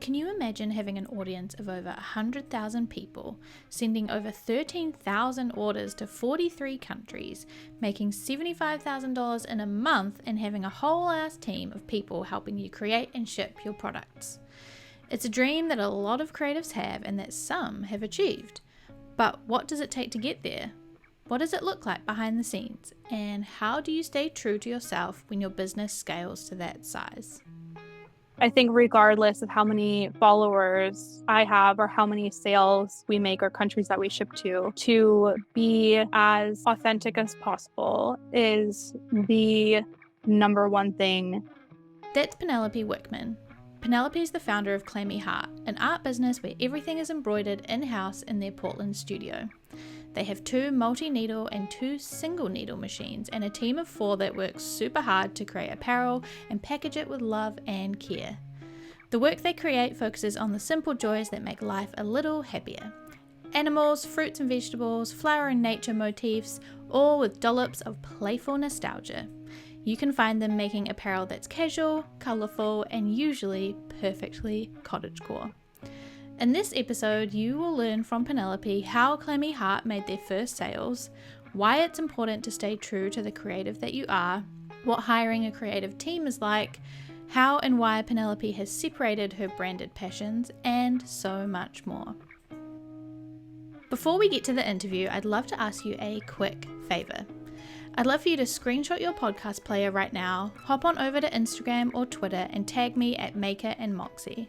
Can you imagine having an audience of over 100,000 people, sending over 13,000 orders to 43 countries, making $75,000 in a month, and having a whole ass team of people helping you create and ship your products? It's a dream that a lot of creatives have and that some have achieved. But what does it take to get there? What does it look like behind the scenes? And how do you stay true to yourself when your business scales to that size? I think regardless of how many followers I have or how many sales we make or countries that we ship to be as authentic as possible is the number one thing. That's Penelope Wickman. Penelope is the founder of Clammy Heart, an art business where everything is embroidered in-house in their Portland studio. They have 2 multi-needle and 2 single needle machines and a team of 4 that works super hard to create apparel and package it with love and care. The work they create focuses on the simple joys that make life a little happier. Animals, fruits and vegetables, flower and nature motifs, all with dollops of playful nostalgia. You can find them making apparel that's casual, colourful, and usually perfectly cottagecore. In this episode, you will learn from Penelope how Clammy Heart made their first sales, why it's important to stay true to the creative that you are, what hiring a creative team is like, how and why Penelope has separated her branded passions, and so much more. Before we get to the interview, I'd love to ask you a quick favour. I'd love for you to screenshot your podcast player right now, hop on over to Instagram or Twitter and tag me at Maker and Moxie.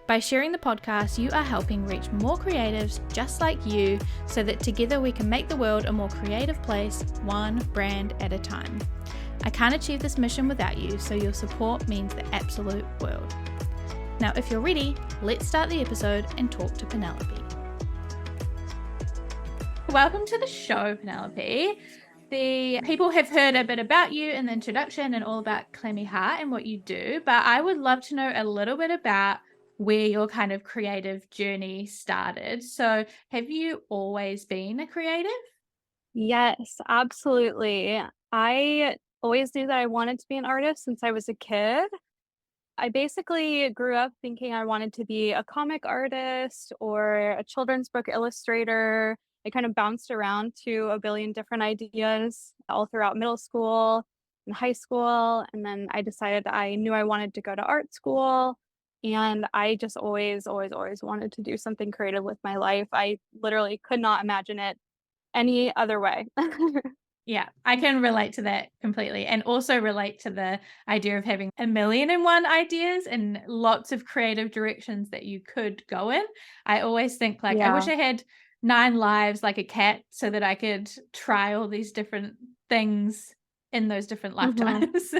By sharing the podcast, you are helping reach more creatives just like you so that together we can make the world a more creative place, one brand at a time. I can't achieve this mission without you, so your support means the absolute world. Now, if you're ready, let's start the episode and talk to Penelope. Welcome to the show, Penelope. The people have heard a bit about you in the introduction and all about Clammy Heart and what you do, but I would love to know a little bit about where your kind of creative journey started. So have you always been a creative? Yes, absolutely. I always knew that I wanted to be an artist since I was a kid. I basically grew up thinking I wanted to be a comic artist or a children's book illustrator. I kind of bounced around to a billion different ideas all throughout middle school and high school. And then I decided I knew I wanted to go to art school. And I just always wanted to do something creative with my life. I literally could not imagine it any other way. Yeah, I can relate to that completely, and also relate to the idea of having 1,000,001 ideas and lots of creative directions that you could go in. I always think like, I wish Yeah. I had 9 lives like a cat so that I could try all these different things in those different hmm lifetimes.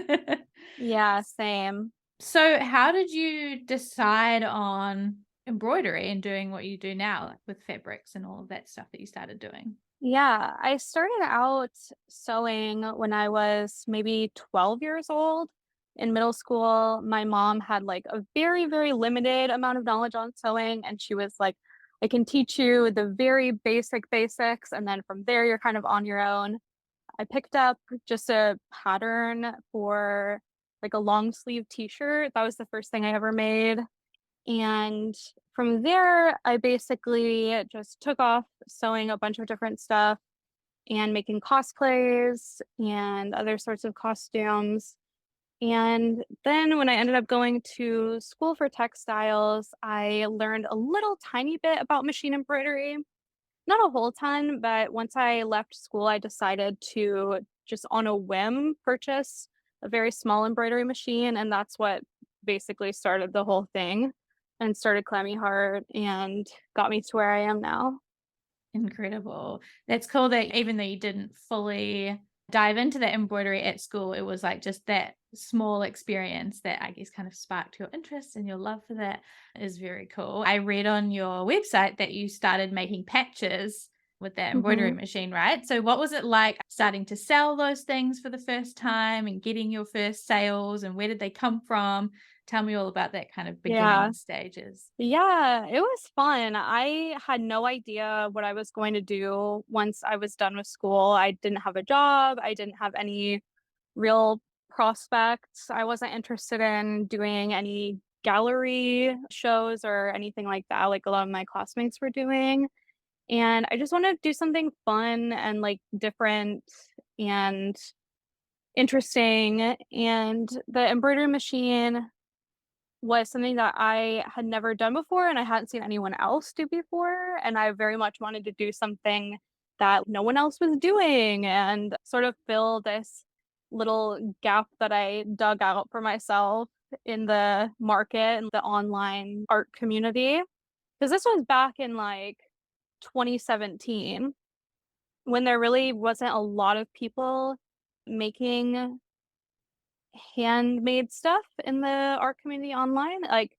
Yeah, same. So how did you decide on embroidery and doing what you do now, like with fabrics and all of that stuff that you started doing? Yeah, I started out sewing when I was maybe 12 years old. In middle school, my mom had like a very, very limited amount of knowledge on sewing, and she was like, I can teach you the very basic basics, and then from there, you're kind of on your own. I picked up just a pattern for like a long sleeve t-shirt. That was the first thing I ever made. And from there, I basically just took off sewing a bunch of different stuff and making cosplays and other sorts of costumes. And then when I ended up going to school for textiles, I learned a little tiny bit about machine embroidery. Not a whole ton, but once I left school, I decided to just on a whim purchase a very small embroidery machine. And that's what basically started the whole thing and started Clammy Heart and got me to where I am now. Incredible. That's cool that even though you didn't fully dive into that embroidery at school, it was like just that small experience that I guess kind of sparked your interest and your love for that is very cool. I read on your website that you started making patches with that embroidery hmm machine, right? So what was it like starting to sell those things for the first time and getting your first sales, and where did they come from? Tell me all about that kind of Yeah. beginning stages. Yeah, it was fun. I had no idea what I was going to do once I was done with school. I didn't have a job. I didn't have any real prospects. I wasn't interested in doing any gallery shows or anything like that, like a lot of my classmates were doing. And I just wanted to do something fun and like different and interesting. And the embroidery machine was something that I had never done before and I hadn't seen anyone else do before. And I very much wanted to do something that no one else was doing and sort of fill this little gap that I dug out for myself in the market and the online art community. Because this was back in like 2017 when there really wasn't a lot of people making handmade stuff in the art community online. Like,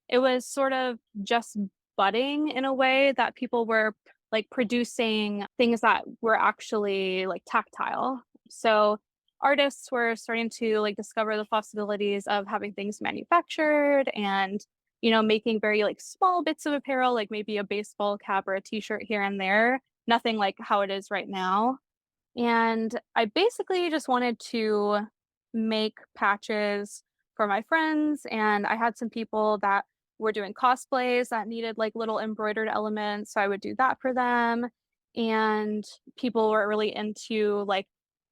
it was sort of just budding in a way that people were, like, producing things that were actually, like, tactile. So, artists were starting to, like, discover the possibilities of having things manufactured and, making very, like, small bits of apparel, like maybe a baseball cap or a t-shirt here and there, nothing like how it is right now. And I basically just wanted to make patches for my friends, and I had some people that were doing cosplays that needed like little embroidered elements, so I would do that for them. And people were really into like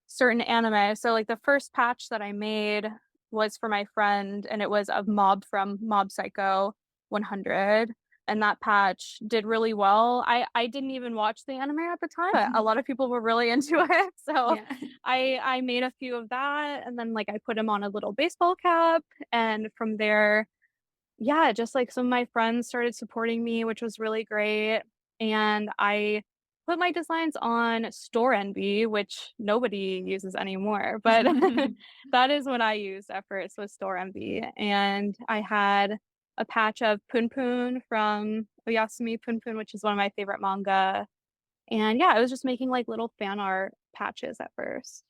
certain anime. So like the first patch that I made was for my friend and it was of Mob from Mob Psycho 100, and that patch did really well. I didn't even watch the anime at the time, but a lot of people were really into it. So Yeah. I made a few of that and then like I put him on a little baseball cap, and from there, yeah, just like some of my friends started supporting me, which was really great. And I put my designs on Store Envy, which nobody uses anymore, but that is what I used at first was Store Envy. And I had a patch of Poon Poon from Oyasumi Poon Poon, which is one of my favorite manga. And yeah, I was just making like little fan art patches at first.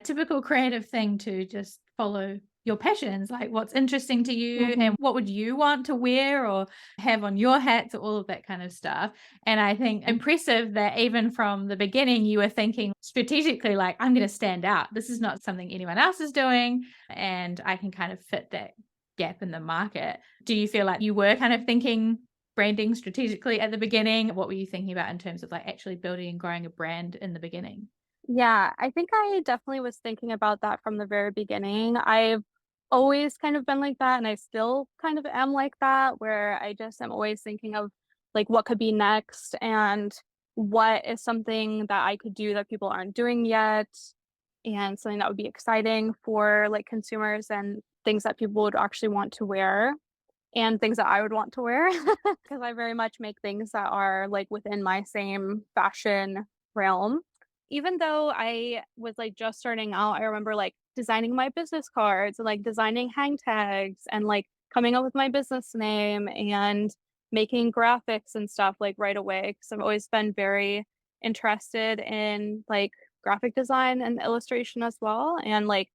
Typical creative thing to just follow your passions, like what's interesting to you Mhm. and what would you want to wear or have on your hats, or all of that kind of stuff. And I think impressive that even from the beginning you were thinking strategically, like, I'm going to stand out. This is not something anyone else is doing, and I can kind of fit that gap in the market. Do you feel like you were kind of thinking branding strategically at the beginning? What were you thinking about in terms of like actually building and growing a brand in the beginning? Yeah, I think I definitely was thinking about that from the very beginning. I've always kind of been like that, and I still kind of am like that, where I just am always thinking of like what could be next and what is something that I could do that people aren't doing yet, and something that would be exciting for like consumers and things that people would actually want to wear and things that I would want to wear because I very much make things that are like within my same fashion realm. Even though I was like just starting out, I remember like designing my business cards and like designing hang tags and like coming up with my business name and making graphics and stuff like right away because I've always been very interested in like graphic design and illustration as well, and like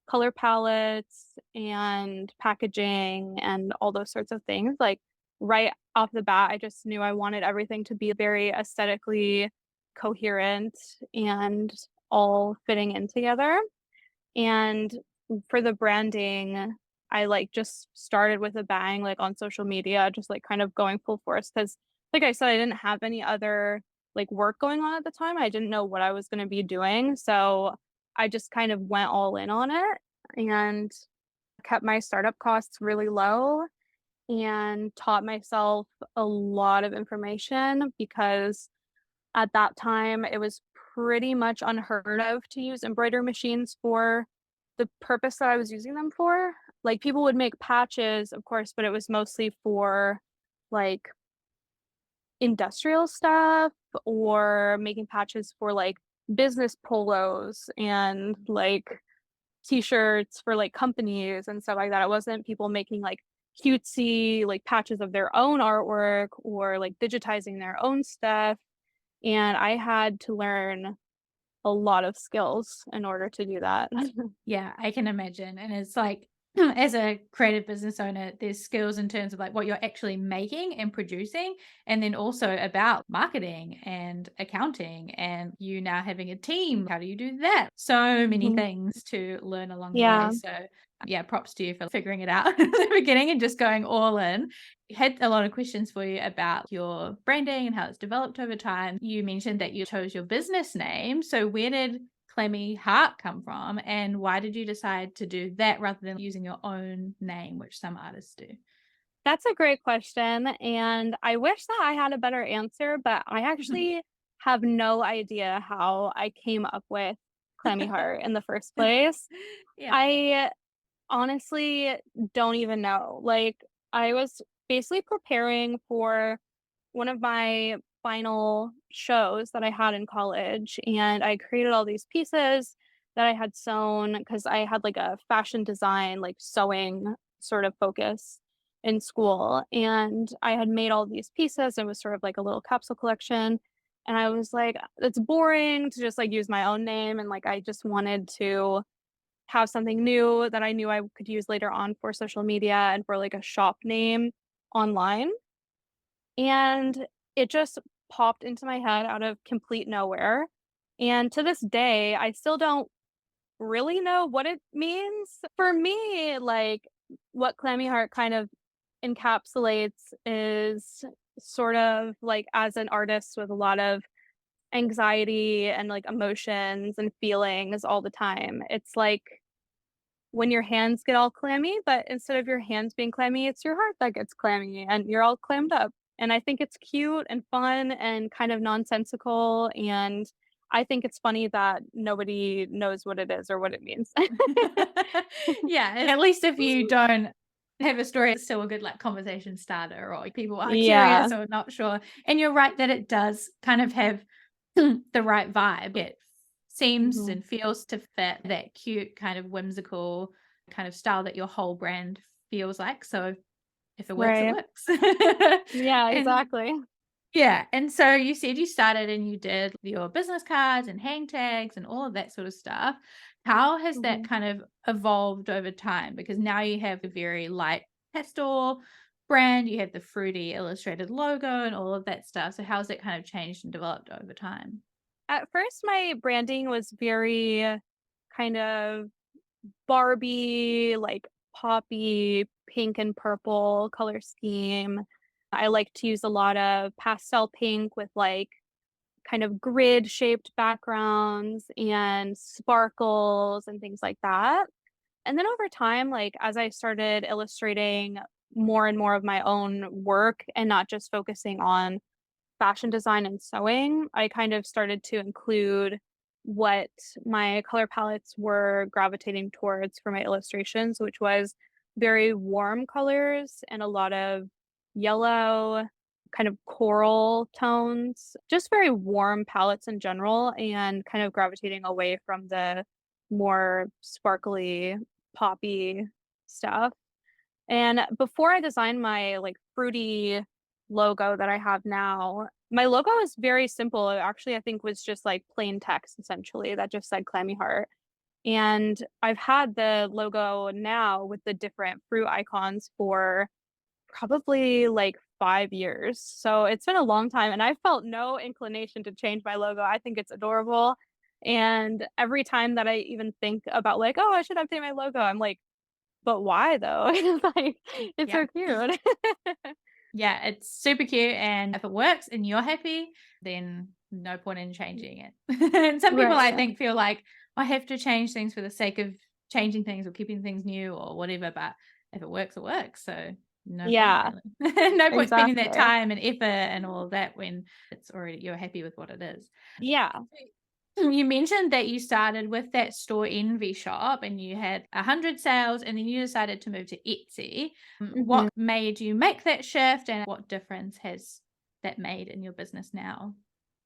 color palettes and packaging and all those sorts of things. Like right off the bat, I just knew I wanted everything to be very aesthetically coherent and all fitting in together. And for the branding, I like just started with a bang, like on social media, just like kind of going full force. Cause like I said, I didn't have any other like work going on at the time. I didn't know what I was going to be doing. So I just kind of went all in on it and kept my startup costs really low and taught myself a lot of information because at that time it was pretty much unheard of to use embroidery machines for the purpose that I was using them for. Like people would make patches, of course, but it was mostly for like industrial stuff or making patches for like business polos and like t-shirts for like companies and stuff like that. It wasn't people making like cutesy like patches of their own artwork or like digitizing their own stuff. And I had to learn a lot of skills in order to do that. Yeah, I can imagine. And it's like, as a creative business owner, there's skills in terms of like what you're actually making and producing, and then also about marketing and accounting, and you now having a team. How do you do that? So many Mhm. things to learn along the way. Yeah. So Yeah, props to you for figuring it out in the beginning and just going all in. Had a lot of questions for you about your branding and how it's developed over time. You mentioned that you chose your business name. So where did Clammy Heart come from, and why did you decide to do that rather than using your own name, which some artists do? That's a great question, and I wish that I had a better answer, but I actually have no idea how I came up with Clammy Heart in the first place. Yeah. I honestly don't even know. Like, I was basically preparing for one of my final shows that I had in college, and I created all these pieces that I had sewn because I had like a fashion design, like sewing sort of focus in school. And I had made all these pieces. It was sort of like a little capsule collection. And I was like, it's boring to just like use my own name. And like, I just wanted to have something new that I knew I could use later on for social media and for like a shop name online. And it just popped into my head out of complete nowhere. And to this day, I still don't really know what it means. For me, like what Clammy Heart kind of encapsulates is sort of like as an artist with a lot of anxiety and like emotions and feelings all the time. It's like when your hands get all clammy, but instead of your hands being clammy, it's your heart that gets clammy and you're all clammed up. And I think it's cute and fun and kind of nonsensical. And I think it's funny that nobody knows what it is or what it means. Yeah, and at least if you don't have a story, it's still a good, like, conversation starter, or people are Yeah. curious or not sure. And you're right that it does kind of have the right vibe. It seems Mhm. and feels to fit that cute, kind of whimsical kind of style that your whole brand feels like. So if it works, it Right. works. Yeah, And exactly. yeah, and so you said you started and you did your business cards and hang tags and all of that sort of stuff. How has that Mhm. kind of evolved over time? Because now you have a very light pastel brand, you have the fruity illustrated logo and all of that stuff. So how's it kind of changed and developed over time? At first, my branding was very kind of Barbie, like poppy, pink and purple color scheme. I like to use a lot of pastel pink with like kind of grid shaped backgrounds and sparkles and things like that. And then over time, like as I started illustrating more and more of my own work and not just focusing on fashion design and sewing, I kind of started to include what my color palettes were gravitating towards for my illustrations, which was very warm colors and a lot of yellow, kind of coral tones, just very warm palettes in general, and kind of gravitating away from the more sparkly, poppy stuff. And before I designed my, like, fruity logo that I have now, my logo is very simple. It actually, I think, was just, like, plain text, essentially, that just said "Clammy Heart." And I've had the logo now with the different fruit icons for probably, like, 5 years. So it's been a long time, and I felt no inclination to change my logo. I think it's adorable, and every time that I even think about, like, "Oh, I should update my logo," I'm like, but why though? Like, it's Yeah. so cute. Yeah, it's super cute, and if it works and you're happy, then no point in changing it. And some people, I Right. think, feel like, I have to change things for the sake of changing things or keeping things new or whatever, but if it works, it works, so no point Yeah, really. No point spending that exactly. time and effort and all of that when it's already you're happy with what it is. Yeah. You mentioned that you started with that store envy shop and you had 100 sales and then you decided to move to Etsy. Mhm. What made you make that shift and what difference has that made in your business now?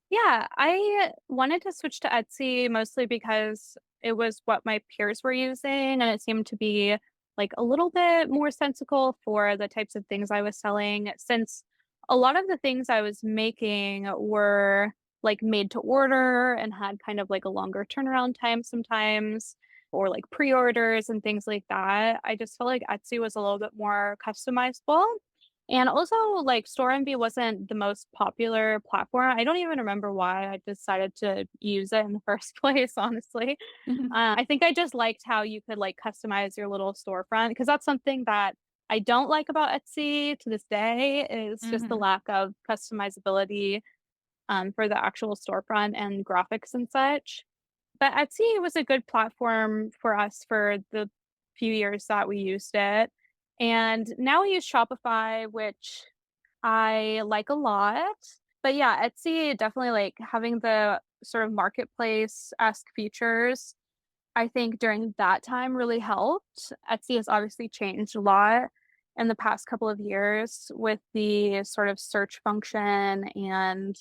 Yeah, I wanted to switch to Etsy mostly because it was what my peers were using, and it seemed to be, like, a little bit more sensical for the types of things I was selling, since a lot of the things I was making were, like, made to order and had kind of, like, a longer turnaround time sometimes, or, like, pre-orders and things like that. I just felt like Etsy was a little bit more customizable, And also, like, Store Envy wasn't the most popular platform. I don't even remember why I decided to use it in the first place, honestly. I think I just liked how you could, like, customize your little storefront, because that's something that I don't like about Etsy to this day, is just the Mhm. lack of customizability, for the actual storefront and graphics and such. But Etsy was a good platform for us for the few years that we used it. And now we use Shopify, which I like a lot. But yeah, Etsy definitely, like, having the sort of marketplace-esque features, I think during that time really helped. Etsy has obviously changed a lot in the past couple of years with the sort of search function and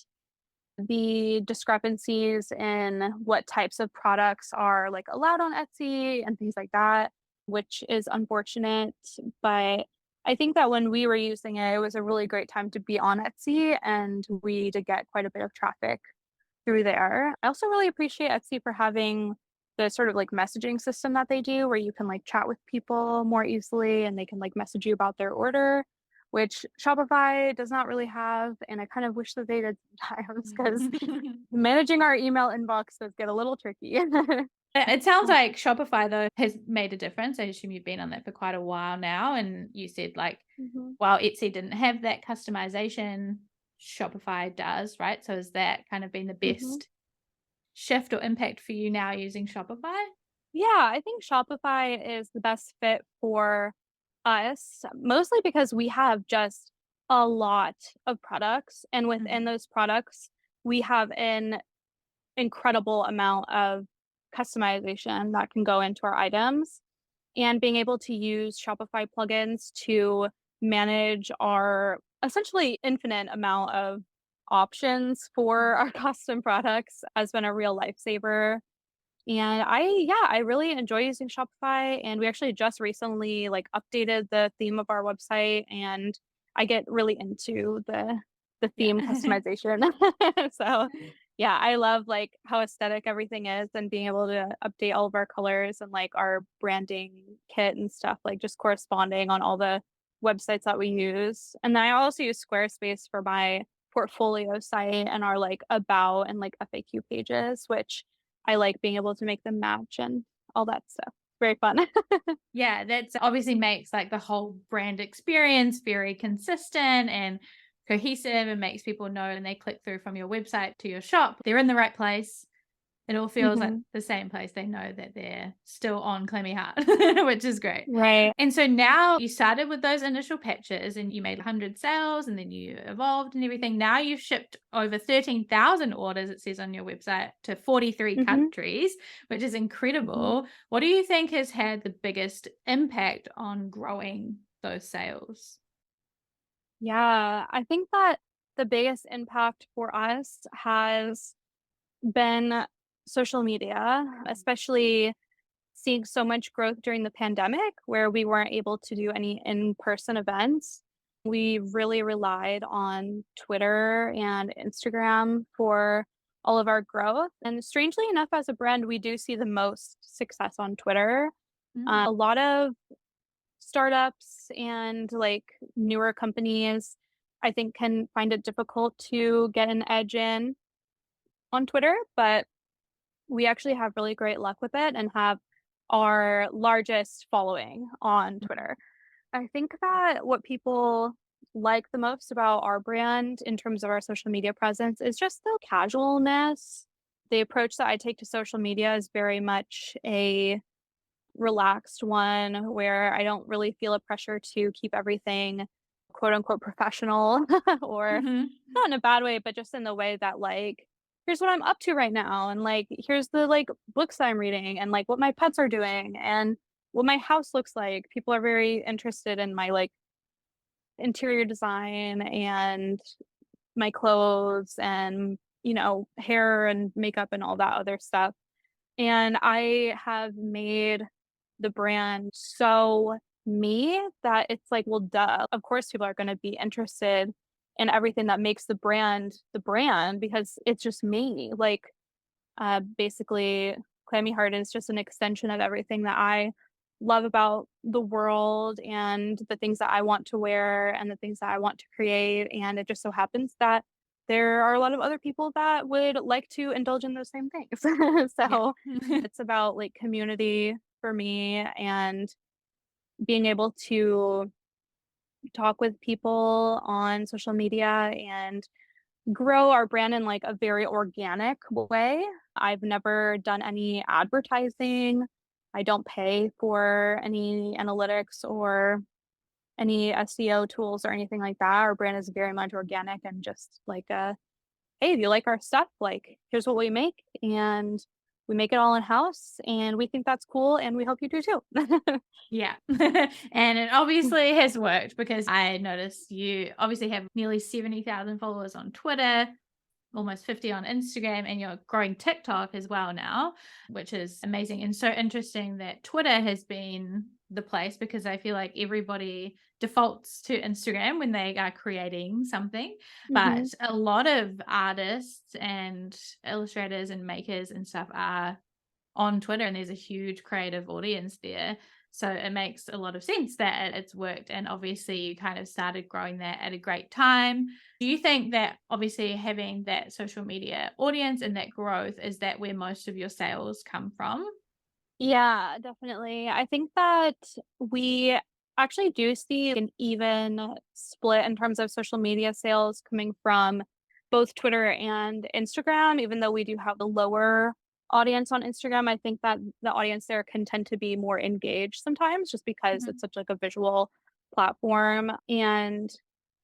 the discrepancies in what types of products are, like, allowed on Etsy and things like that, which is unfortunate. But I think that when we were using it, it was a really great time to be on Etsy, and we did get quite a bit of traffic through there. I also really appreciate Etsy for having the sort of, like, messaging system that they do where you can, like, chat with people more easily and they can, like, message you about their order, which Shopify does not really have, and I kind of wish that they did sometimes, because managing our email inbox does get a little tricky. It sounds like Shopify, though, has made a difference. I assume you've been on that for quite a while now, and you said, like, Mhm, while Etsy didn't have that customization, Shopify does, right? So has that kind of been the mhm. best shift or impact for you now using Shopify? Yeah, I think Shopify is the best fit for us, mostly because we have just a lot of products, and within Mhm. those products, we have an incredible amount of customization that can go into our items. And being able to use Shopify plugins to manage our essentially infinite amount of options for our custom products has been a real lifesaver. And I really enjoy using Shopify, and we actually just recently, like, updated the theme of our website, and I get really into the Yeah. theme customization. So, yeah, I love, like, how aesthetic everything is, and being able to update all of our colors and, like, our branding kit and stuff, like, just corresponding on all the websites that we use. And then I also use Squarespace for my portfolio site and our, like, about and, like, FAQ pages, which I like being able to make them match and all that stuff. Very fun. Yeah, that's obviously makes, like, the whole brand experience very consistent and cohesive, and makes people know when they click through from your website to your shop, they're in the right place. It all feels like Mhm. the same place. They know that they're still on Clammy Heart, which is great. Right. And so now you started with those initial patches and you made 100 sales and then you evolved and everything. Now you've shipped over 13,000 orders, it says on your website, to 43 Mhm. countries, which is Mhm. incredible. What do you think has had the biggest impact on growing those sales? Yeah, I think that the biggest impact for us has been social media, especially seeing so much growth during the pandemic where we weren't able to do any in-person events. We really relied on Twitter and Instagram for all of our growth. And strangely enough, as a brand, we do see the most success on Twitter. Mm. A lot of startups and, like, newer companies, I think, can find it difficult to get an edge in on Twitter, but we actually have really great luck with it and have our largest following on Twitter. I think that what people like the most about our brand in terms of our social media presence is just the casualness. The approach that I take to social media is very much a relaxed one where I don't really feel a pressure to keep everything quote unquote professional, or Mhm. not in a bad way, but just in the way that, like, here's what I'm up to right now, and, like, here's the, like, books I'm reading, and, like, what my pets are doing, and what my house looks like. People are very interested in my, like, interior design and my clothes and, hair and makeup and all that other stuff. And I have made the brand so me that it's like, well, duh. Of course, people are going to be interested in everything that makes the brand, because it's just me. Like, basically, Clammy Heart is just an extension of everything that I love about the world and the things that I want to wear and the things that I want to create. And it just so happens that there are a lot of other people that would like to indulge in those same things. Yeah. So it's about like community for me and being able to talk with people on social media and grow our brand in like a very organic way. I've never done any advertising. I don't pay for any analytics or any SEO tools or anything like that. Our brand is very much organic and just like hey, if you like our stuff, like here's what we make and we make it all in house and we think that's cool and we hope you do too. Yeah. And it obviously has worked because I noticed you obviously have nearly 70,000 followers on Twitter, almost 50 on Instagram, and you're growing TikTok as well now, which is amazing and so interesting that Twitter has been the place because I feel like everybody defaults to Instagram when they are creating something. But Hmm. a lot of artists and illustrators and makers and stuff are on Twitter, and there's a huge creative audience there. So it makes a lot of sense that it's worked. And obviously, you kind of started growing that at a great time. Do you think that obviously having that social media audience and that growth is that where most of your sales come from? Yeah, definitely. I think that we actually do see an even split in terms of social media sales coming from both Twitter and Instagram, even though we do have the lower audience on Instagram. I think that the audience there can tend to be more engaged sometimes just because it's Mhm. such like a visual platform. And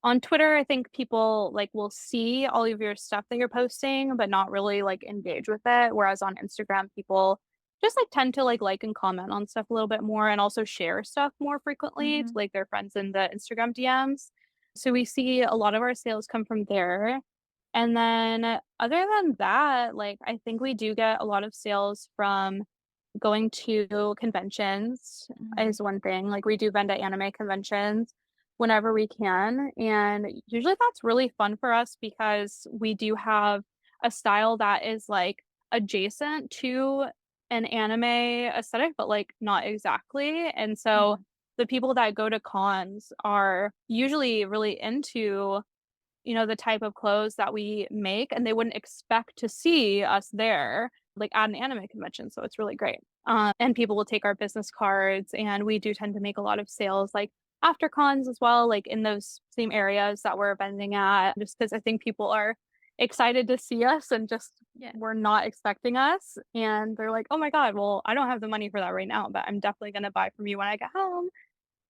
on Twitter, I think people like will see all of your stuff that you're posting, but not really like engage with it. Whereas on Instagram, people just, like, tend to, like and comment on stuff a little bit more and also share stuff more frequently to, Mhm. like, their friends in the Instagram DMs. So we see a lot of our sales come from there. And then other than that, like, I think we do get a lot of sales from going to conventions Mhm. is one thing. Like, we do vend at anime conventions whenever we can, and usually that's really fun for us because we do have a style that is, like, adjacent to an anime aesthetic, but, like, not exactly, and so Mhm. the people that go to cons are usually really into, the type of clothes that we make, and they wouldn't expect to see us there, like, at an anime convention, so it's really great. And people will take our business cards, and we do tend to make a lot of sales, like, after cons as well, like, in those same areas that we're vending at, just because I think people are excited to see us and just Yeah. were not expecting us, and they're like, "Oh my god, well, I don't have the money for that right now, but I'm definitely gonna buy from you when I get home."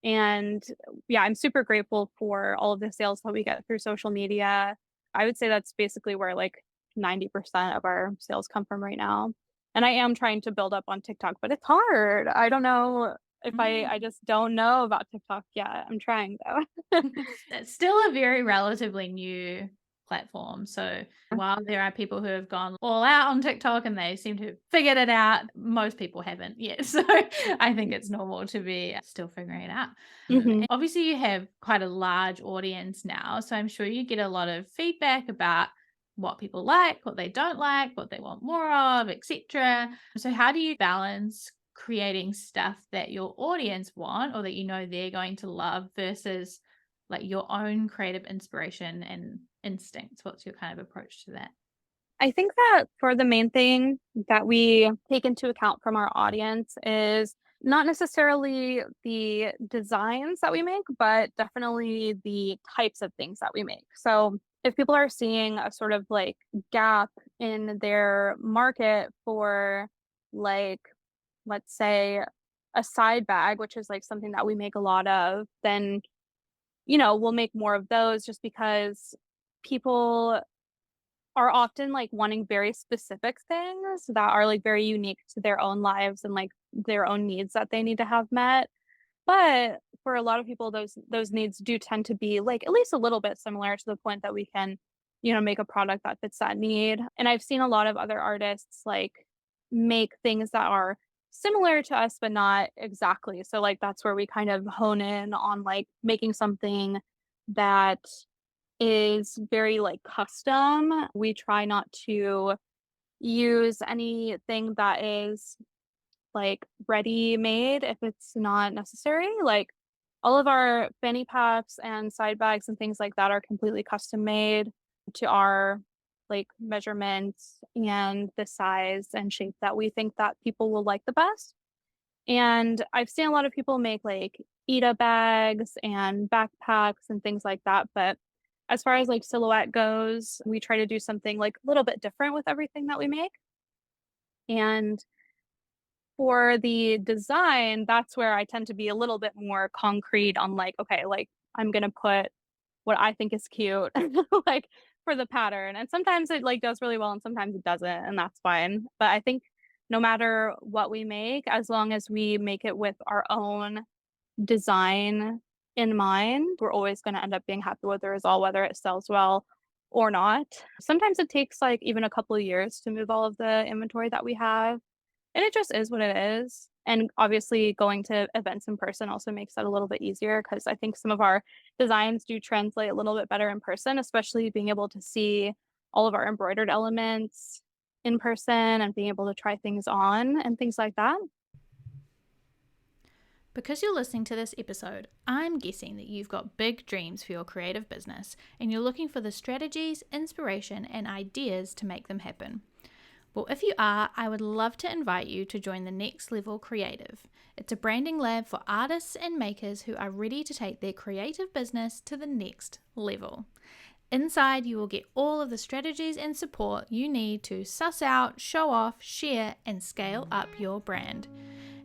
And yeah, I'm super grateful for all of the sales that we get through social media. I would say that's basically where like 90% of our sales come from right now. And I am trying to build up on TikTok, but it's hard. I don't know if I Mm. just don't know about TikTok yet. I'm trying though. It's still a very relatively new platform. So while there are people who have gone all out on TikTok and they seem to have figured it out, most people haven't yet. So I think it's normal to be still figuring it out. Hmm. And obviously, you have quite a large audience now. So I'm sure you get a lot of feedback about what people like, what they don't like, what they want more of, etc. So how do you balance creating stuff that your audience want or that you know they're going to love versus like your own creative inspiration and instincts? What's your kind of approach to that? I think that for the main thing that we take into account from our audience is not necessarily the designs that we make, but definitely the types of things that we make. So if people are seeing a sort of like gap in their market for like, let's say, a side bag, which is like something that we make a lot of, then, we'll make more of those just because people are often, like, wanting very specific things that are, like, very unique to their own lives and, like, their own needs that they need to have met. But for a lot of people, those needs do tend to be, like, at least a little bit similar to the point that we can, make a product that fits that need. And I've seen a lot of other artists, like, make things that are similar to us, but not exactly. So, like, that's where we kind of hone in on, like, making something that is very, like, custom. We try not to use anything that is, like ready made if it's not necessary. Like all of our fanny packs and side bags and things like that are completely custom made to our like measurements and the size and shape that we think that people will like the best. And I've seen a lot of people make like Ita bags and backpacks and things like that. But as far as like silhouette goes, we try to do something like a little bit different with everything that we make. And for the design, that's where I tend to be a little bit more concrete on like, okay, like I'm gonna put what I think is cute, like for the pattern. And sometimes it like does really well and sometimes it doesn't, and that's fine. But I think no matter what we make, as long as we make it with our own design in mind, we're always gonna end up being happy with the result, whether it sells well or not. Sometimes it takes like even a couple of years to move all of the inventory that we have. And it just is what it is. And obviously, going to events in person also makes that a little bit easier because I think some of our designs do translate a little bit better in person, especially being able to see all of our embroidered elements in person and being able to try things on and things like that. Because you're listening to this episode, I'm guessing that you've got big dreams for your creative business and you're looking for the strategies, inspiration, and ideas to make them happen. Well, if you are, I would love to invite you to join the Next Level Creative. It's a branding lab for artists and makers who are ready to take their creative business to the next level. Inside, you will get all of the strategies and support you need to suss out, show off, share, and scale up your brand.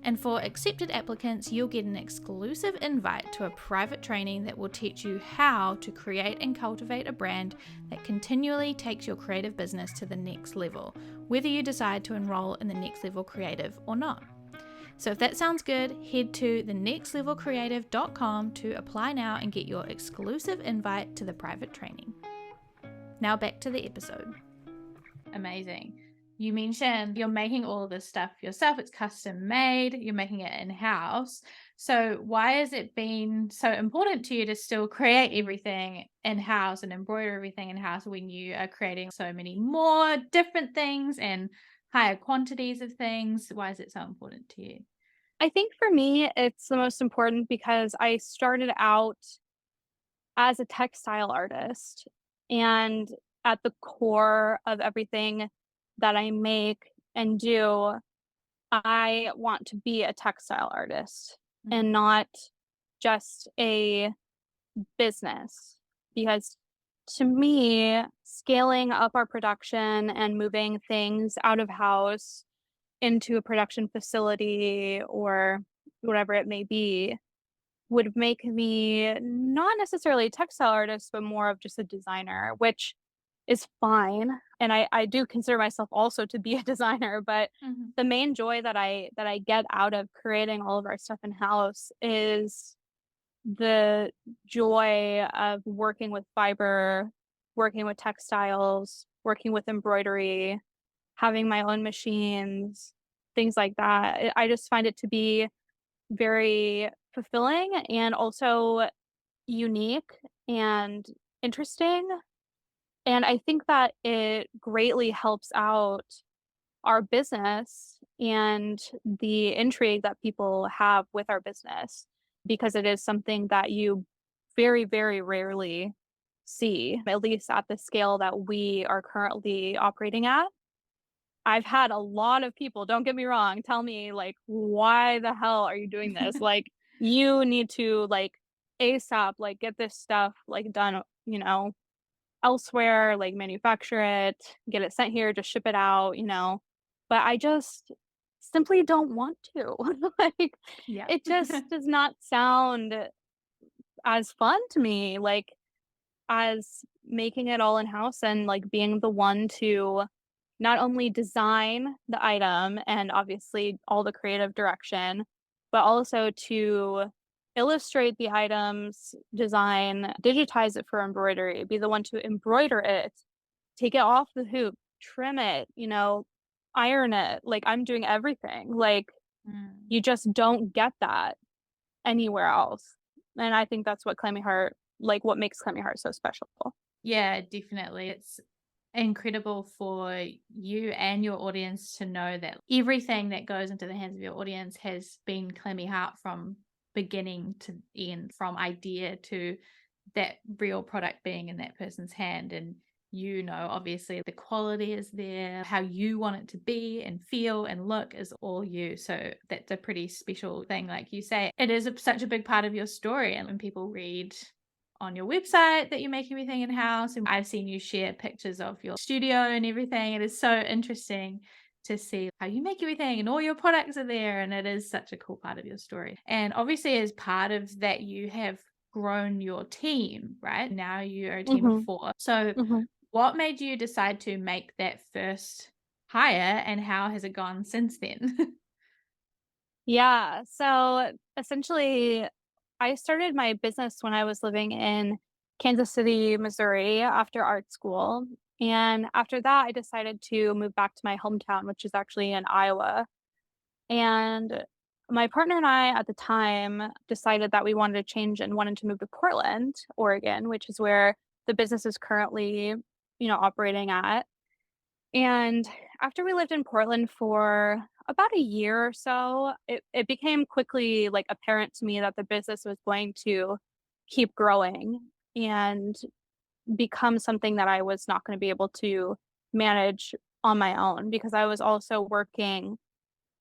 And for accepted applicants, you'll get an exclusive invite to a private training that will teach you how to create and cultivate a brand that continually takes your creative business to the next level, whether you decide to enroll in the Next Level Creative or not. So if that sounds good, head to thenextlevelcreative.com to apply now and get your exclusive invite to the private training. Now back to the episode. Amazing. You mentioned you're making all of this stuff yourself. It's custom made. You're making it in-house. So why has it been so important to you to still create everything in-house and embroider everything in-house when you are creating so many more different things and higher quantities of things? Why is it so important to you? I think for me, it's the most important because I started out as a textile artist. And at the core of everything that I make and do, I want to be a textile artist and not just a business. Because to me, scaling up our production and moving things out of house into a production facility or whatever it may be would make me not necessarily a textile artist, but more of just a designer, which is fine. And I do consider myself also to be a designer, but the main joy that I get out of creating all of our stuff in house is the joy of working with fiber, working with textiles, working with embroidery, having my own machines, things like that. I just find it to be very fulfilling and also unique and interesting. And I think that it greatly helps out our business and the intrigue that people have with our business because it is something that you very, very rarely see, at least at the scale that we are currently operating at. I've had a lot of people, don't get me wrong, tell me like, "Why the hell are you doing this? Like, you need to like ASAP, like get this stuff like done, elsewhere, like manufacture it, get it sent here, just ship it out." But I just simply don't want to. Like, Yeah. it just does not sound as fun to me, like, as making it all in-house and, like, being the one to not only design the item and obviously all the creative direction, but also to illustrate the item's design, digitize it for embroidery, be the one to embroider it, take it off the hoop, trim it, iron it. Like, I'm doing everything. Like, Mm. you just don't get that anywhere else. And I think that's what makes Clammy Heart so special. Yeah, definitely. incredible for you and your audience to know that everything that goes into the hands of your audience has been Clammy Heart from beginning to end, from idea to that real product being in that person's hand. And obviously the quality is there, how you want it to be and feel and look is all you. So that's a pretty special thing. Like you say, it is such a big part of your story. And when people read on your website that you make everything in-house, and I've seen you share pictures of your studio and everything, it is so interesting to see how you make everything and all your products are there, and it is such a cool part of your story. And obviously as part of that you have grown your team, right? Now you're a team of Mhm, 4. So mhm. what made you decide to make that first hire, and how has it gone since then? Yeah, so essentially, I started my business when I was living in Kansas City, Missouri after art school. And after that, I decided to move back to my hometown, which is actually in Iowa. And my partner and I at the time decided that we wanted to change and wanted to move to Portland, Oregon, which is where the business is currently, operating at. And after we lived in Portland for about a year or so, it became quickly like apparent to me that the business was going to keep growing and become something that I was not going to be able to manage on my own because I was also working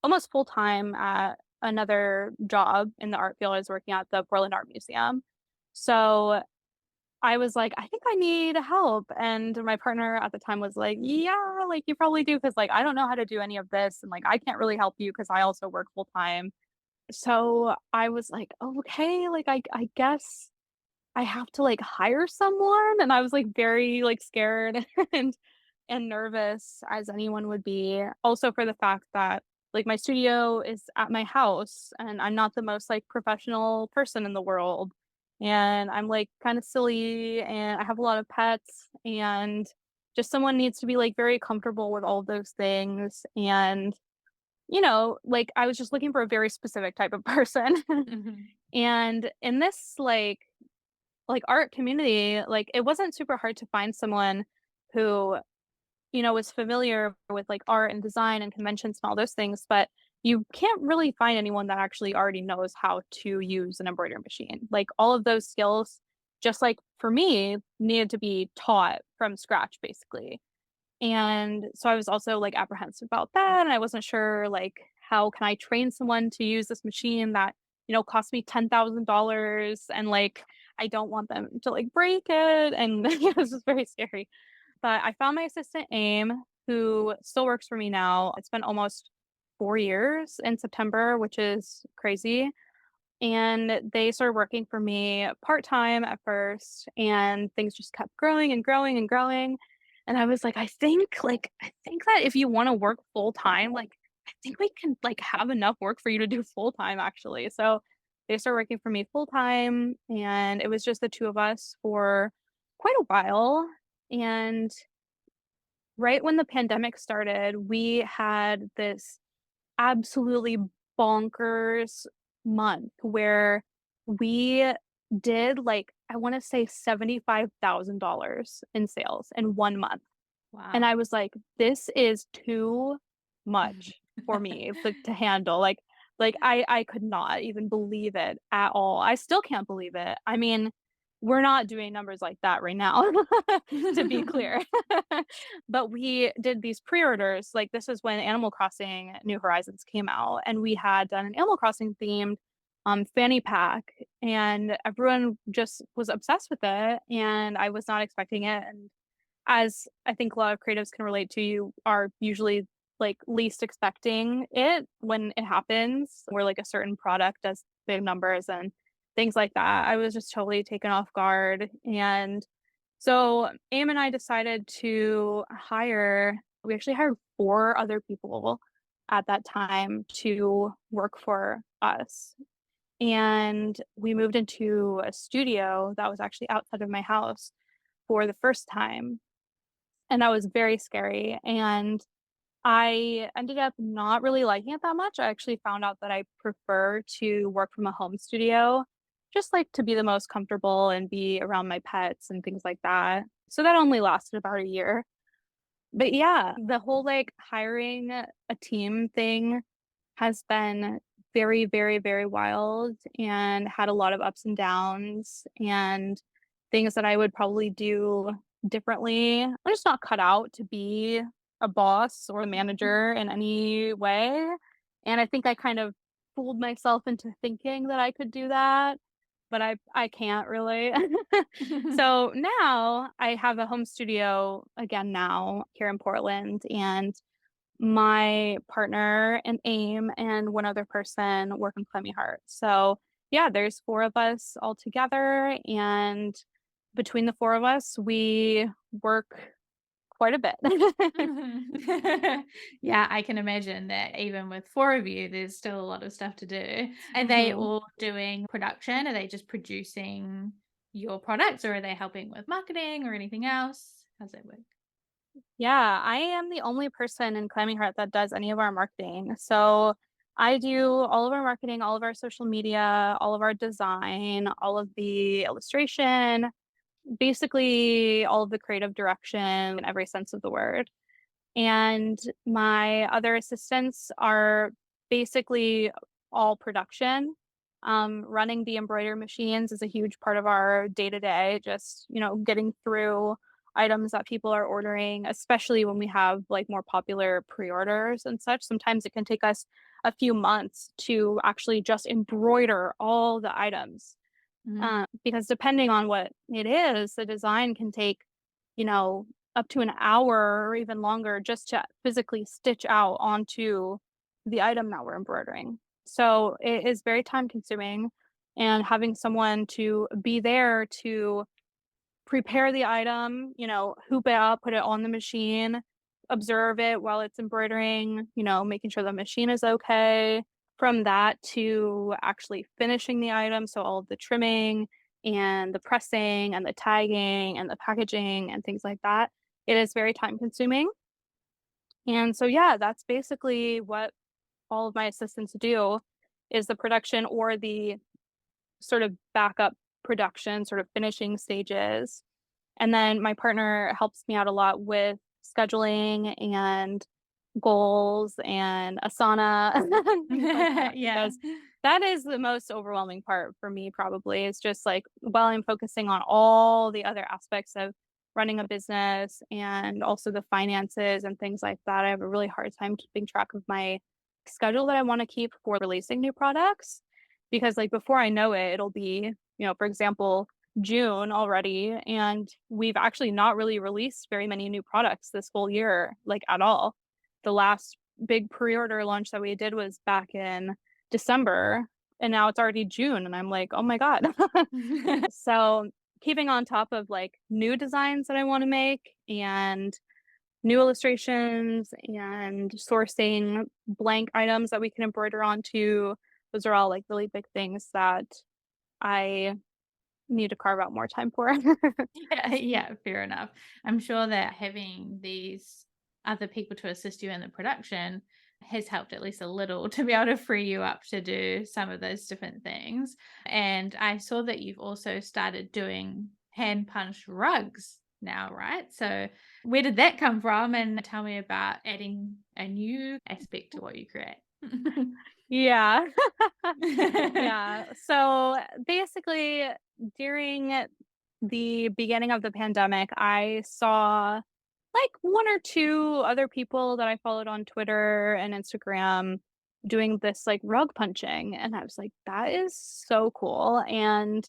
almost full time at another job in the art field. I was working at the Portland Art Museum. So I was like, "I think I need help." And my partner at the time was like, "Yeah, like, you probably do, because like, I don't know how to do any of this, and, like, I can't really help you because I also work full time." So I was like, "Okay, like, I guess I have to, like, hire someone," and I was, like, very, like, scared and nervous as anyone would be. Also for the fact that, like, my studio is at my house, and I'm not the most, like, professional person in the world, and I'm, like, kinda silly, and I have a lot of pets, and just someone needs to be, like, very comfortable with all of those things, and, like, I was just looking for a very specific type of person. Mhm. And in this, art community, like, it wasn't super hard to find someone who, was familiar with, like, art and design and conventions and all those things, but you can't really find anyone that actually already knows how to use an embroidery machine. Like, all of those skills, just like for me, needed to be taught from scratch, basically. And so I was also, like, apprehensive about that, and I wasn't sure, like, how can I train someone to use this machine that, cost me $10,000, and, like, I don't want them to, like, break it, and it was just very scary. But I found my assistant, Aim, who still works for me now. It's been almost 4 years in September, which is crazy, and they started working for me part-time at first, and things just kept growing and growing and growing, and I was like, I think that if you wanna work full-time, like, I think we can, like, have enough work for you to do full-time, actually." So, they started working for me full-time, and it was just the 2 of us for quite a while, and right when the pandemic started, we had this absolutely bonkers month where we did, like, I wanna say $75,000 in sales in 1 month, and Wow. I was like, "This is too much for me, like, to handle." Like, I could not even believe it at all. I still can't believe it. I mean, we're not doing numbers like that right now, to be clear. But we did these pre-orders, like, this is when Animal Crossing: New Horizons came out, and we had done an Animal Crossing themed, fanny pack, and everyone just was obsessed with it, and I was not expecting it, and as I think a lot of creatives can relate to, you are usually, like, least expecting it when it happens, where, like, a certain product does big numbers and things like that. I was just totally taken off guard, and so Aim and I decided to hire we actually hired 4 other people at that time to work for us, and we moved into a studio that was actually outside of my house for the first time, and that was very scary, and I ended up not really liking it that much. I actually found out that I prefer to work from a home studio, just, like, to be the most comfortable and be around my pets and things like that. So that only lasted about a year. But yeah, the whole, like, hiring a team thing has been very, very, very wild and had a lot of ups and downs and things that I would probably do differently. I'm just not cut out to be a boss or a manager in any way, and I think I kind of fooled myself into thinking that I could do that, but I can't really. So now I have a home studio again now here in Portland, and my partner and AIM and one other person work on Clammy Heart. So, yeah, there's 4 of us all together, and between the 4 of us, we work quite a bit. Yeah, I can imagine that even with 4 of you, there's still a lot of stuff to do. Are they Mhm. all doing production? Are they just producing your products, or are they helping with marketing or anything else? How's that work? Yeah, I am the only person in Clammy Heart that does any of our marketing. So, I do all of our marketing, all of our social media, all of our design, all of the illustration, basically all of the creative direction in every sense of the word. And my other assistants are basically all production. Running the embroidery machines is a huge part of our day to day, just, getting through items that people are ordering, especially when we have like more popular pre orders and such. Sometimes it can take us a few months to actually just embroider all the items. Mhm. Because depending on what it is, the design can take, you know, up to an hour or even longer just to physically stitch out onto the item that we're embroidering. So it is very time consuming, and having someone to be there to prepare the item, hoop it up, put it on the machine, observe it while it's embroidering, making sure the machine is okay. From that to actually finishing the item, so all of the trimming and the pressing and the tagging and the packaging and things like that, it is very time consuming. And so, yeah, that's basically what all of my assistants do is the production or the sort of backup production, sort of finishing stages. And then my partner helps me out a lot with scheduling and goals and Asana and things like that, Yeah. because that is the most overwhelming part for me probably. It's just like while I'm focusing on all the other aspects of running a business and also the finances and things like that, I have a really hard time keeping track of my schedule that I want to keep for releasing new products. Because like before I know it, it'll be, for example, June already, and we've actually not really released very many new products this whole year, like at all. The last big pre-order launch that we did was back in December, and now it's already June, and I'm like, "Oh my god." So, keeping on top of, like, new designs that I wanna make and new illustrations and sourcing blank items that we can embroider onto, those are all, like, really big things that I need to carve out more time for. Yeah, yeah, fair enough. I'm sure that having these other people to assist you in the production has helped at least a little to be able to free you up to do some of those different things. And I saw that you've also started doing hand punched rugs now, right? So where did that come from? And tell me about adding a new aspect to what you create. Yeah. Yeah. So basically, during the beginning of the pandemic, I saw like 1 or 2 other people that I followed on Twitter and Instagram doing this like rug punching. And I was like, that is so cool. And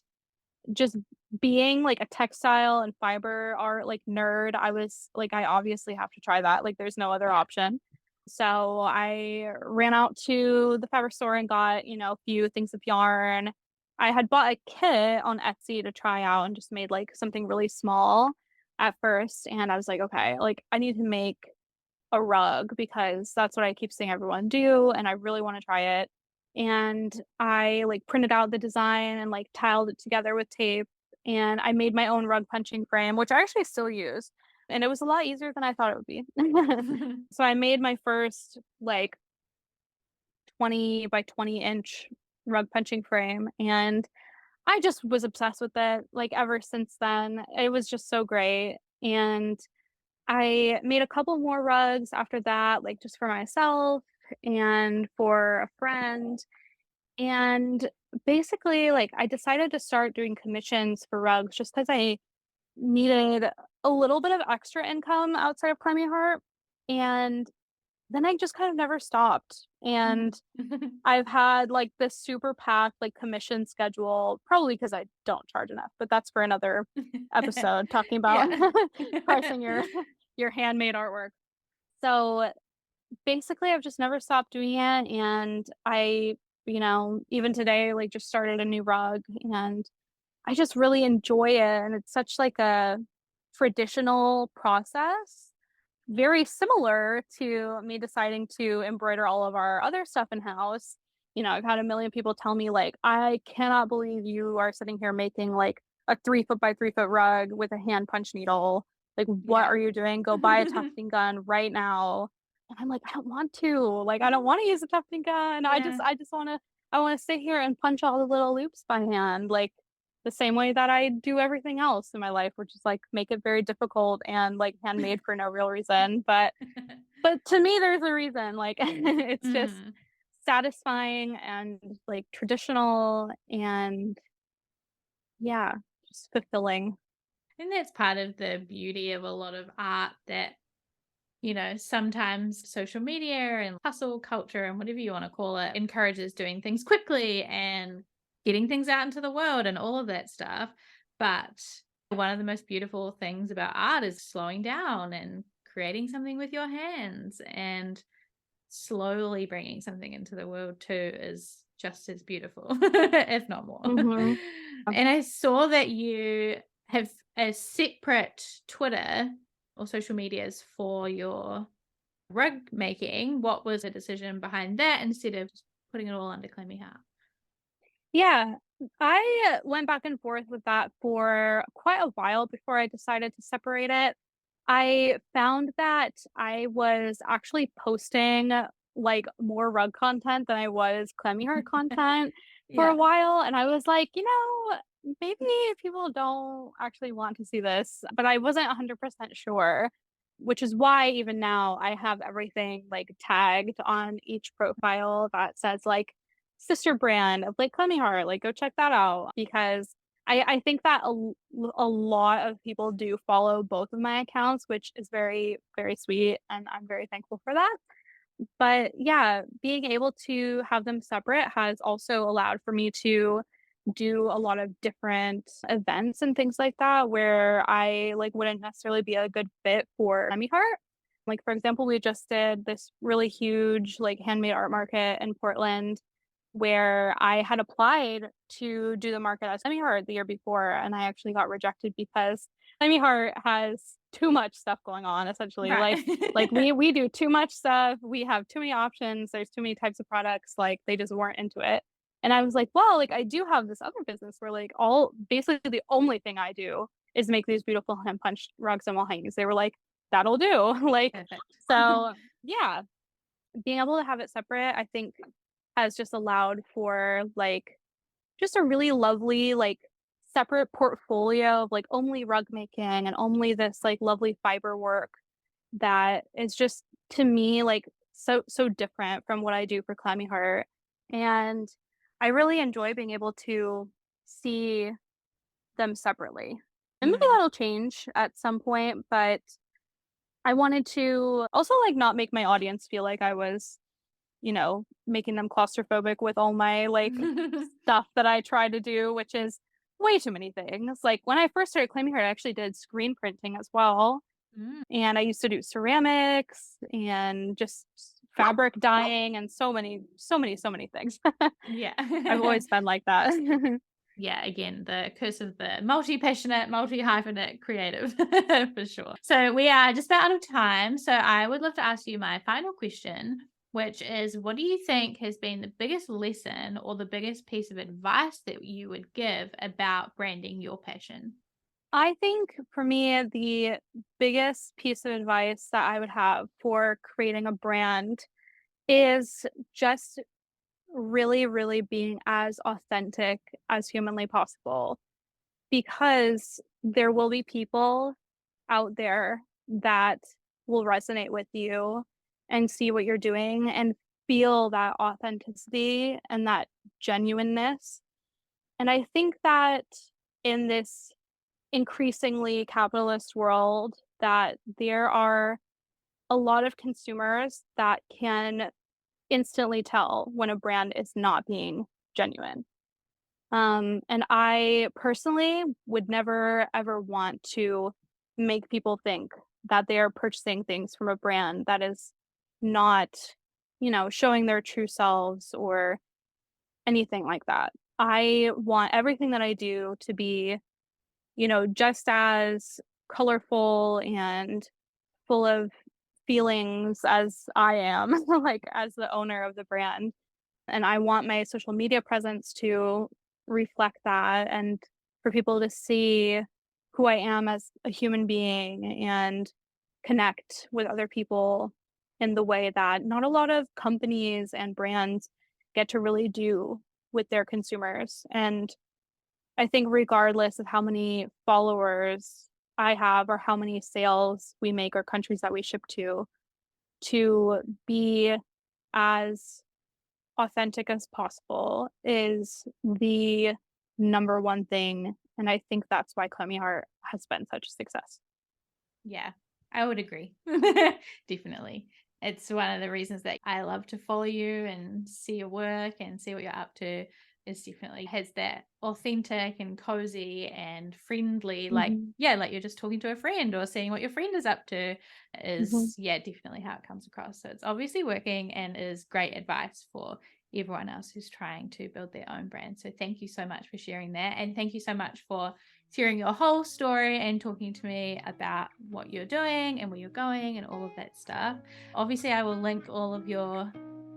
just being like a textile and fiber art like nerd, I was like, I obviously have to try that. Like, there's no other Yeah. option. So I ran out to the fabric store and got, a few things of yarn. I had bought a kit on Etsy to try out and just made like something really small at first. And I was like, okay, like I need to make a rug because that's what I keep seeing everyone do, and I really wanna try it. And I, like, printed out the design and, like, tiled it together with tape, and I made my own rug punching frame, which I actually still use, and it was a lot easier than I thought it would be. So I made my first, like, 20 by 20-inch rug punching frame, and I just was obsessed with it, like, ever since then. It was just so great, and I made a couple more rugs after that, like just for myself and for a friend. And basically, like I decided to start doing commissions for rugs just because I needed a little bit of extra income outside of Clammy Heart. And then I just kind of never stopped. And I've had like this super packed like commission schedule, probably because I don't charge enough, but that's for another episode talking about Yeah. pricing your your handmade artwork. So basically I've just never stopped doing it, and even today like just started a new rug, and I just really enjoy it, and it's such like a traditional process, very similar to me deciding to embroider all of our other stuff in-house. I've had a million people tell me, like, "I cannot believe you are sitting here making, like, a 3 foot by 3 foot rug with a hand punch needle. Like, what Yeah. are you doing? Go buy a tufting gun right now." And I'm like, "I don't want to. Like, I don't wanna use a tufting gun. Yeah. I wanna sit here and punch all the little loops by hand, like, the same way that I do everything else in my life, which is, like, make it very difficult and, like, handmade for no real reason, but to me, there's a reason, like, it's just Mm. satisfying and, like, traditional and yeah, just fulfilling. And that's part of the beauty of a lot of art that, sometimes social media and hustle culture and whatever you want to call it encourages doing things quickly and getting things out into the world and all of that stuff. But one of the most beautiful things about art is slowing down and creating something with your hands and slowly bringing something into the world too is just as beautiful, if not more. Mhm. And I saw that you have a separate Twitter or social medias for your rug making. What was the decision behind that instead of just putting it all under Clammy Heart? Yeah, I went back and forth with that for quite a while before I decided to separate it. I found that I was actually posting like more rug content than I was Clammy Heart content for a Yeah. while, and I was like, maybe people don't actually want to see this, but I wasn't 100% sure, which is why even now I have everything like tagged on each profile that says like sister brand of like Clemmy Heart, like go check that out, because I think that a lot of people do follow both of my accounts, which is very, very sweet, and I'm very thankful for that. But yeah, being able to have them separate has also allowed for me to do a lot of different events and things like that where I like wouldn't necessarily be a good fit for Clemmy Heart. Like for example, we just did this really huge like handmade art market in Portland where I had applied to do the market at Semi Heart the year before, and I actually got rejected because Semi Heart has too much stuff going on, essentially. Right. Like we do too much stuff, we have too many options, there's too many types of products, like they just weren't into it. And I was like, well, like I do have this other business where like all basically the only thing I do is make these beautiful hand punched rugs and wall hangings. They were like, that'll do. Like, Perfect. so yeah, being able to have it separate, I think has just allowed for like just a really lovely like separate portfolio of like only rug making and only this like lovely fiber work that is just to me like so different from what I do for Clammy Heart. And I really enjoy being able to see them separately. And maybe Mm. that'll change at some point, but I wanted to also like not make my audience feel like I was making them claustrophobic with all my like stuff that I try to do, which is way too many things. Like when I first started claiming her, I actually did screen printing as well. Mm. And I used to do ceramics and just fabric dyeing and so many things. I've Yeah. always been like that. Yeah, again, the curse of the multi-passionate, multi-hyphenate creative for sure. So we are just about out of time. So I would love to ask you my final question, which is what do you think has been the biggest lesson or the biggest piece of advice that you would give about branding your passion? I think for me, the biggest piece of advice that I would have for creating a brand is just really, really being as authentic as humanly possible, because there will be people out there that will resonate with you and see what you're doing and feel that authenticity and that genuineness. And I think that in this increasingly capitalist world, that there are a lot of consumers that can instantly tell when a brand is not being genuine. And I personally would never ever want to make people think that they are purchasing things from a brand that is not, showing their true selves or anything like that. I want everything that I do to be, just as colorful and full of feelings as I am, like as the owner of the brand. And I want my social media presence to reflect that and for people to see who I am as a human being and connect with other people in the way that not a lot of companies and brands get to really do with their consumers. And I think regardless of how many followers I have or how many sales we make or countries that we ship to be as authentic as possible is the number one thing. And I think that's why Clammy Heart has been such a success. Yeah, I would agree. Definitely. It's one of the reasons that I love to follow you and see your work and see what you're up to. Is definitely has that authentic and cozy and friendly, like, Mhm. like you're just talking to a friend or seeing what your friend is up to Mhm. is, definitely how it comes across. So it's obviously working and is great advice for everyone else who's trying to build their own brand. So thank you so much for sharing that. And thank you so much for sharing your whole story and talking to me about what you're doing and where you're going and all of that stuff. Obviously, I will link all of your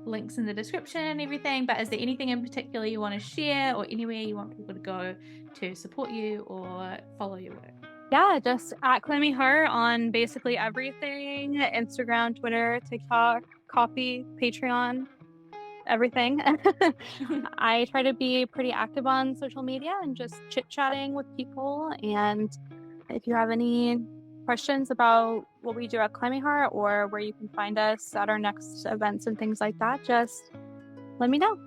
links in the description and everything, but is there anything in particular you want to share or anywhere you want people to go to support you or follow your work? Yeah, just at Clammy Heart on basically everything: Instagram, Twitter, TikTok, Coffee, Patreon, everything. I try to be pretty active on social media and just chit chatting with people. And if you have any questions about what we do at Clammy Heart or where you can find us at our next events and things like that, just let me know.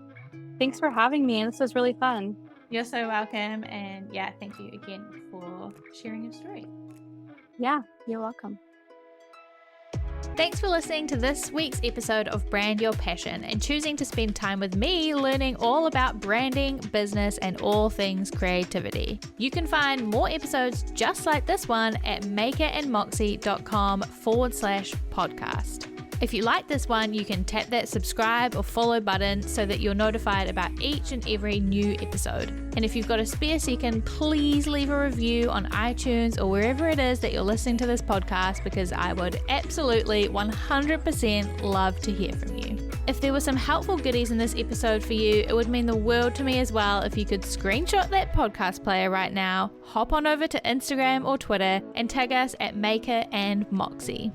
Thanks for having me. This was really fun. You're so welcome. And thank you again for sharing your story. Yeah, you're welcome. Thanks for listening to this week's episode of Brand Your Passion and choosing to spend time with me learning all about branding, business, and all things creativity. You can find more episodes just like this one at makerandmoxie.com/podcast. If you like this one, you can tap that subscribe or follow button so that you're notified about each and every new episode. And if you've got a spare second, please leave a review on iTunes or wherever it is that you're listening to this podcast, because I would absolutely 100% love to hear from you. If there were some helpful goodies in this episode for you, it would mean the world to me as well if you could screenshot that podcast player right now, hop on over to Instagram or Twitter and tag us at Maker and Moxie.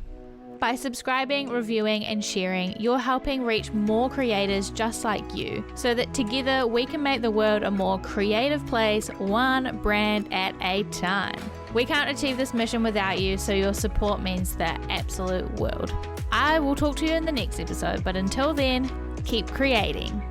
By subscribing, reviewing, and sharing, you're helping reach more creators just like you, so that together we can make the world a more creative place, one brand at a time. We can't achieve this mission without you, so your support means the absolute world. I will talk to you in the next episode, but until then, keep creating.